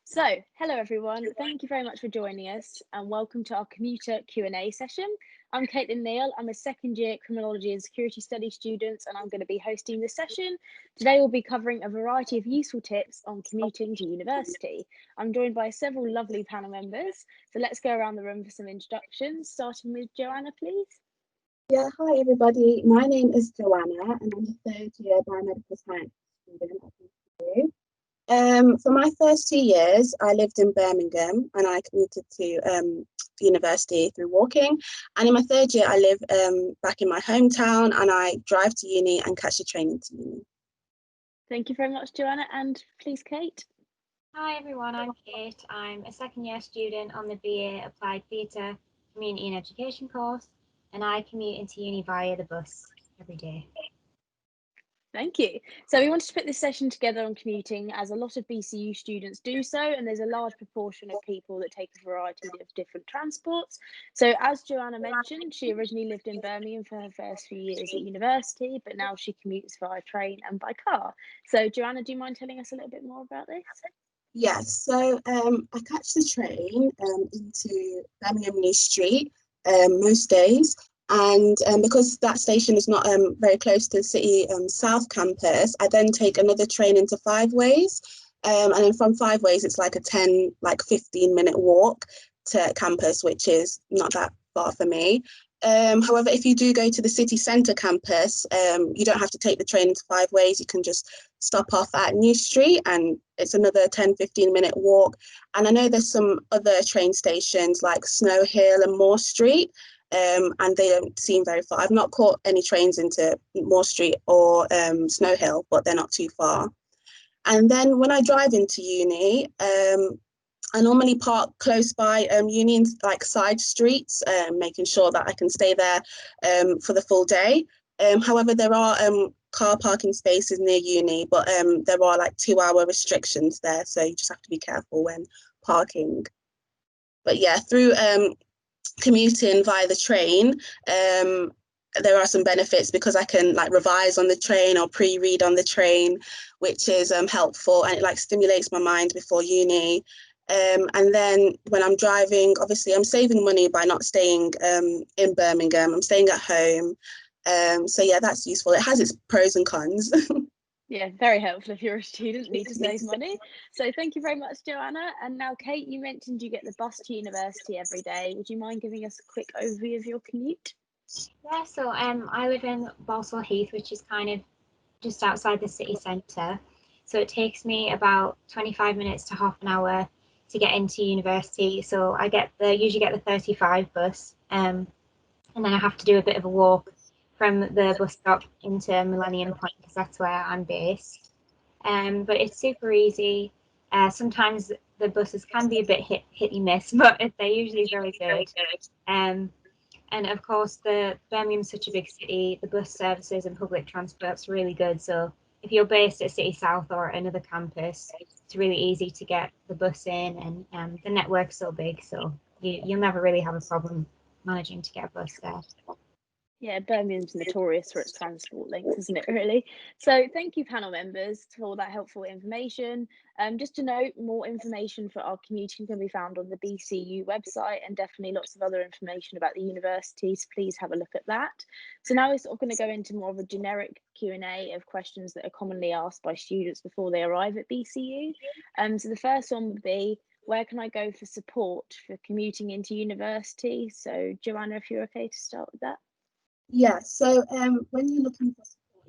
So, hello everyone. Thank you very much for joining us and welcome to our commuter Q&A session. I'm Caitlin Neal. I'm a second year criminology and security studies student and I'm going to be hosting this session. Today we'll be covering a variety of useful tips on commuting to university. I'm joined by several lovely panel members. So let's go around the room for some introductions, starting with Joanna, please. Yeah, hi everybody. My name is Joanna and I'm a third year biomedical science student at BCU. For my first 2 years, I lived in Birmingham and I commuted to university through walking. And in my third year, I live back in my hometown and I drive to uni and catch the train into uni. Thank you very much, Joanna. And please, Kate. Hi everyone, I'm Kate. I'm a second year student on the BA Applied Theatre Community and Education course, and I commute into uni via the bus every day. Thank you. So we wanted to put this session together on commuting as a lot of BCU students do so, and there's a large proportion of people that take a variety of different transports. So as Joanna mentioned, she originally lived in Birmingham for her first few years at university, but now she commutes via train and by car. So Joanna, do you mind telling us a little bit more about this? Yes, so I catch the train into Birmingham New Street most days. And because that station is not very close to the city south campus, I then take another train into Five Ways. And then from Five Ways, it's like a 15-minute walk to campus, which is not that far for me. However, if you do go to the city centre campus, you don't have to take the train into Five Ways. You can just stop off at New Street and it's another 10-15-minute walk. And I know there's some other train stations like Snow Hill and Moore Street. And they don't seem very far. I've not caught any trains into Moore Street or Snow Hill, but they're not too far. And then when I drive into uni, I normally park close by uni, like side streets, making sure that I can stay there for the full day. However, there are car parking spaces near uni, but there are like 2-hour restrictions there, so you just have to be careful when parking. But yeah, through commuting via the train, there are some benefits because I can like revise on the train or pre-read on the train, which is helpful, and it like stimulates my mind before uni. And then when I'm driving, obviously I'm saving money by not staying in Birmingham. I'm staying at home. So yeah, that's useful. It has its pros and cons. Yeah, very helpful if you're a student, need to save money. So thank you very much, Joanna. And now, Kate, you mentioned you get the bus to university every day. Would you mind giving us a quick overview of your commute? Yeah, so I live in Balsall Heath, which is kind of just outside the city centre. So it takes me about 25 minutes to half an hour to get into university. So I usually get the 35 bus, and then I have to do a bit of a walk from the bus stop into Millennium Point because that's where I'm based. But it's super easy. Sometimes the buses can be a bit hit and miss, but they're usually very good. And of course, the Birmingham's such a big city. The bus services and public transport's really good. So if you're based at City South or another campus, it's really easy to get the bus in, and the network's so big, so you'll never really have a problem managing to get a bus there. Yeah, Birmingham's notorious for its transport links, isn't it, really? So thank you, panel members, for all that helpful information. Just to note, more information for our commuting can be found on the BCU website and definitely lots of other information about the university, so please have a look at that. So now we're sort of going to go into more of a generic Q&A of questions that are commonly asked by students before they arrive at BCU. So the first one would be, where can I go for support for commuting into university? So Joanna, if you're okay to start with that. Yeah, so when you're looking for support,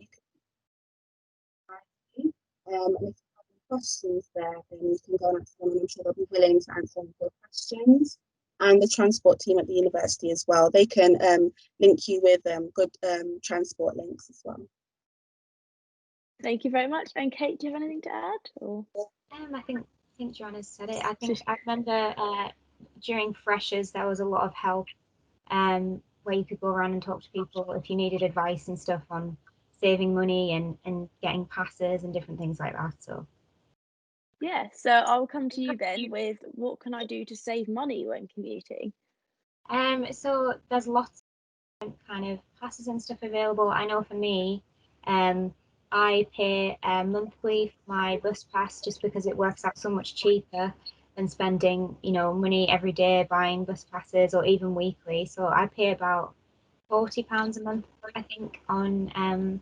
you can and if you have any questions there, then you can go and ask them, and I'm sure they'll be willing to answer your questions. And the transport team at the university as well, they can link you with good transport links as well. Thank you very much. And Kate, do you have anything to add? Or? I think Joanna's said it. I remember during freshers there was a lot of help where you could go around and talk to people if you needed advice and stuff on saving money and getting passes and different things like that. So yeah, so I'll come to you then with what can I do to save money when commuting? So there's lots of kind of passes and stuff available. I know for me, I pay monthly for my bus pass just because it works out so much cheaper than spending, money every day buying bus passes or even weekly. So I pay about £40 a month, I think, on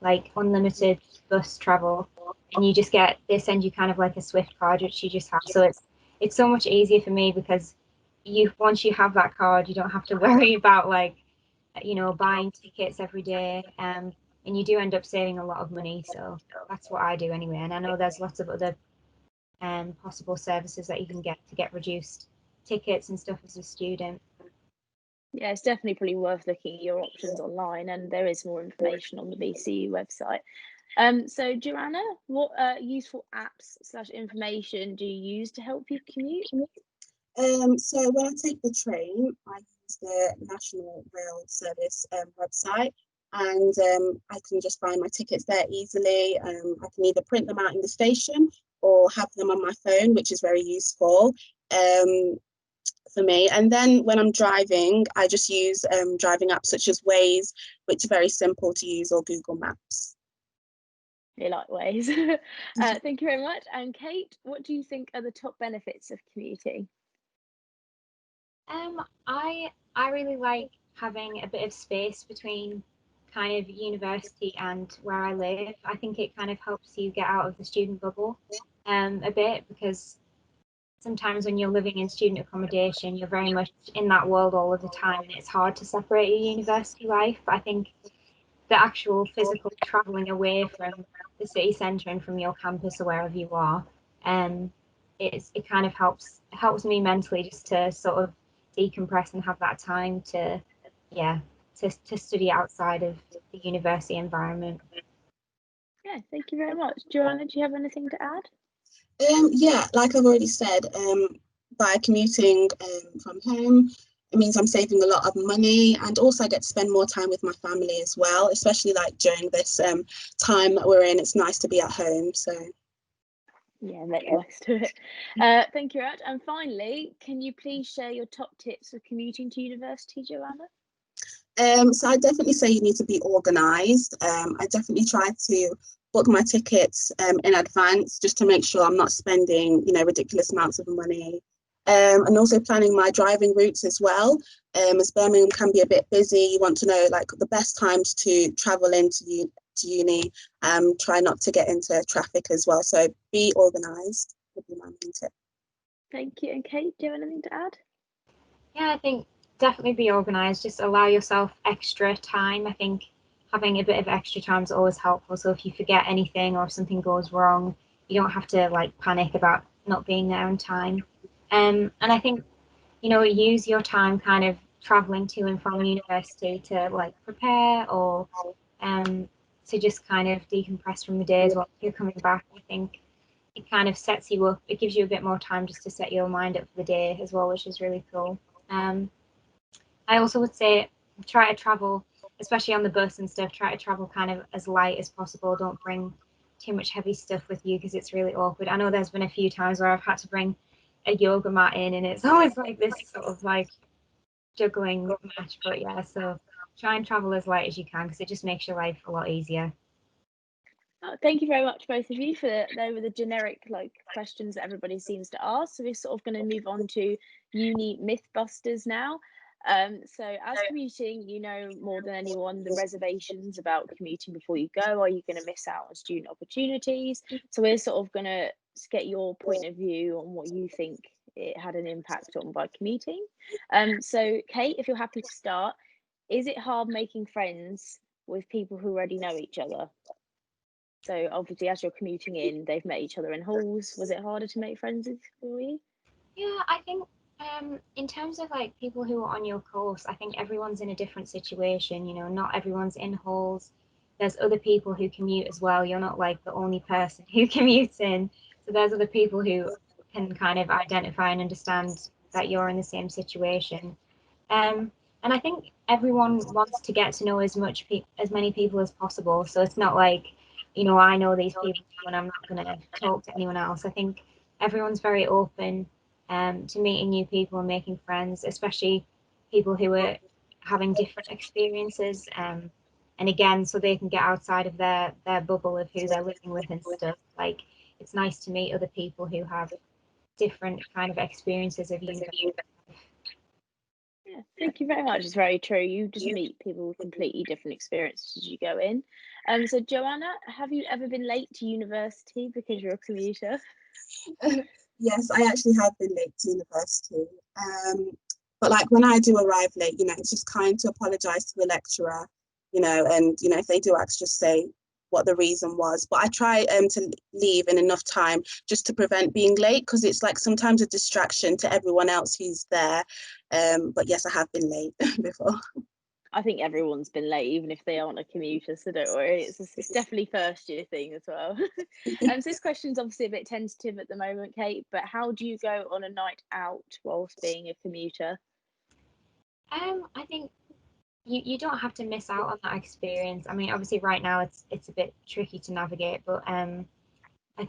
like unlimited bus travel, and you just they send you kind of like a Swift card which you just have. So it's so much easier for me because once you have that card, you don't have to worry about like buying tickets every day, and you do end up saving a lot of money. So that's what I do anyway. And I know there's lots of other possible services that you can get to get reduced tickets and stuff as a student. Yeah, it's definitely probably worth looking at your options online, and there is more information on the BCU website. So Joanna, what useful apps / information do you use to help you commute? So when I take the train, I use the National Rail Service website, and I can just find my tickets there easily. I can either print them out in the station or have them on my phone, which is very useful for me. And then when I'm driving, I just use driving apps such as Waze, which are very simple to use, or Google Maps. You like Waze. Thank you very much. And Kate, what do you think are the top benefits of commuting? I really like having a bit of space between kind of university and where I live. I think it kind of helps you get out of the student bubble a bit, because sometimes when you're living in student accommodation, you're very much in that world all of the time, and it's hard to separate your university life. But I think the actual physical traveling away from the city centre and from your campus or wherever you are, it kind of helps me mentally just to sort of decompress and have that time to study outside of the university environment. Yeah, thank you very much. Joanna, do you have anything to add? Yeah, like I've already said, by commuting from home, it means I'm saving a lot of money, and also I get to spend more time with my family as well, especially like during this time that we're in. It's nice to be at home. So yeah, make the most of it. Thank you very much. And finally, can you please share your top tips for commuting to university, Joanna? So I definitely say you need to be organised. I definitely try to book my tickets in advance, just to make sure I'm not spending, ridiculous amounts of money. And also planning my driving routes as well. As Birmingham can be a bit busy, you want to know like the best times to travel into uni. Try not to get into traffic as well. So be organised would be my main tip. Thank you. And Kate, do you have anything to add? Yeah, I think definitely be organised. Just allow yourself extra time. I think having a bit of extra time is always helpful. So if you forget anything or if something goes wrong, you don't have to like panic about not being there on time. And I think, use your time kind of traveling to and from university to like prepare, or to just kind of decompress from the day as well. If you're coming back, I think it kind of sets you up. It gives you a bit more time just to set your mind up for the day as well, which is really cool. I also would say try to travel, especially on the bus and stuff, try to travel kind of as light as possible. Don't bring too much heavy stuff with you because it's really awkward. I know there's been a few times where I've had to bring a yoga mat in, and it's always like this sort of like juggling match. But yeah, so try and travel as light as you can because it just makes your life a lot easier. Thank you very much, both of you, they were the generic questions that everybody seems to ask. So we're sort of going to move on to uni mythbusters now. So as commuting, you know more than anyone the reservations about commuting before you go. Are you going to miss out on student opportunities? So we're sort of going to get your point of view on what you think it had an impact on by commuting. So Kate, if you're happy to start, is it hard making friends with people who already know each other? So obviously, as you're commuting in, they've met each other in halls. Was it harder to make friends for you? Yeah, I think in terms of like people who are on your course, I think everyone's in a different situation. Not everyone's in halls. There's other people who commute as well. You're not like the only person who commutes in. So there's other people who can kind of identify and understand that you're in the same situation. And I think everyone wants to get to know as many people as possible. So it's not like, I know these people and I'm not going to talk to anyone else. I think everyone's very open to meeting new people and making friends, especially people who are having different experiences. And again, so they can get outside of their bubble of who they're living with and stuff. Like, it's nice to meet other people who have different kind of experiences of university. Yeah, thank you very much. It's very true. You just meet people with completely different experiences as you go in. So Joanna, have you ever been late to university because you're a commuter? Yes, I actually have been late to university. But like when I do arrive late, it's just kind to apologize to the lecturer, and if they do ask, just say what the reason was. But I try to leave in enough time just to prevent being late, because it's like sometimes a distraction to everyone else who's there. But yes, I have been late before. I think everyone's been late, even if they aren't a commuter, so don't worry. It's definitely first year thing as well. So this question's obviously a bit tentative at the moment, Kate, but how do you go on a night out whilst being a commuter? I think you don't have to miss out on that experience. I mean, obviously right now it's a bit tricky to navigate, but I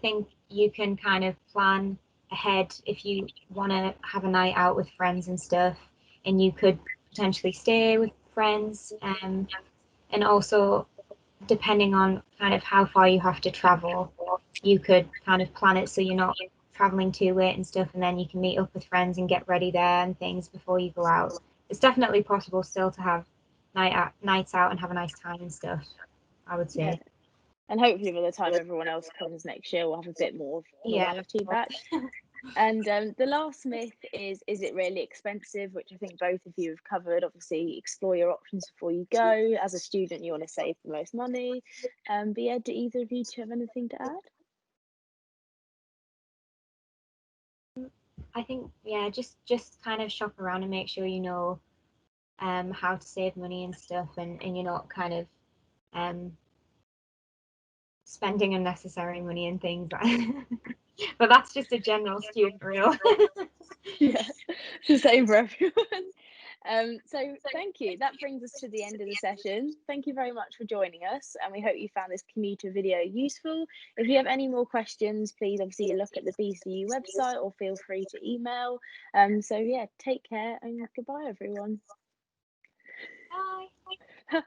think you can kind of plan ahead if you want to have a night out with friends and stuff, and you could potentially stay with friends, and also depending on kind of how far you have to travel, you could kind of plan it so you're not traveling too late and stuff, and then you can meet up with friends and get ready there and things before you go out. It's definitely possible still to have nights out and have a nice time and stuff, I would say. Yeah. And hopefully by the time everyone else comes next year, we'll have a bit more normality back. And the last myth is it really expensive? Which I think both of you have covered. Obviously, explore your options before you go. As a student, you want to save the most money. But yeah, do either of you two have anything to add? I think, yeah, just kind of shop around and make sure you know how to save money and stuff, and you're not kind of spending unnecessary money and things. But that's just a general student rule. Yeah, the same for everyone. So thank you. That brings us to the end of the session. Thank you very much for joining us, and we hope you found this commuter video useful. If you have any more questions, please obviously look at the BCU website or feel free to email. So yeah, take care and goodbye, everyone. Bye.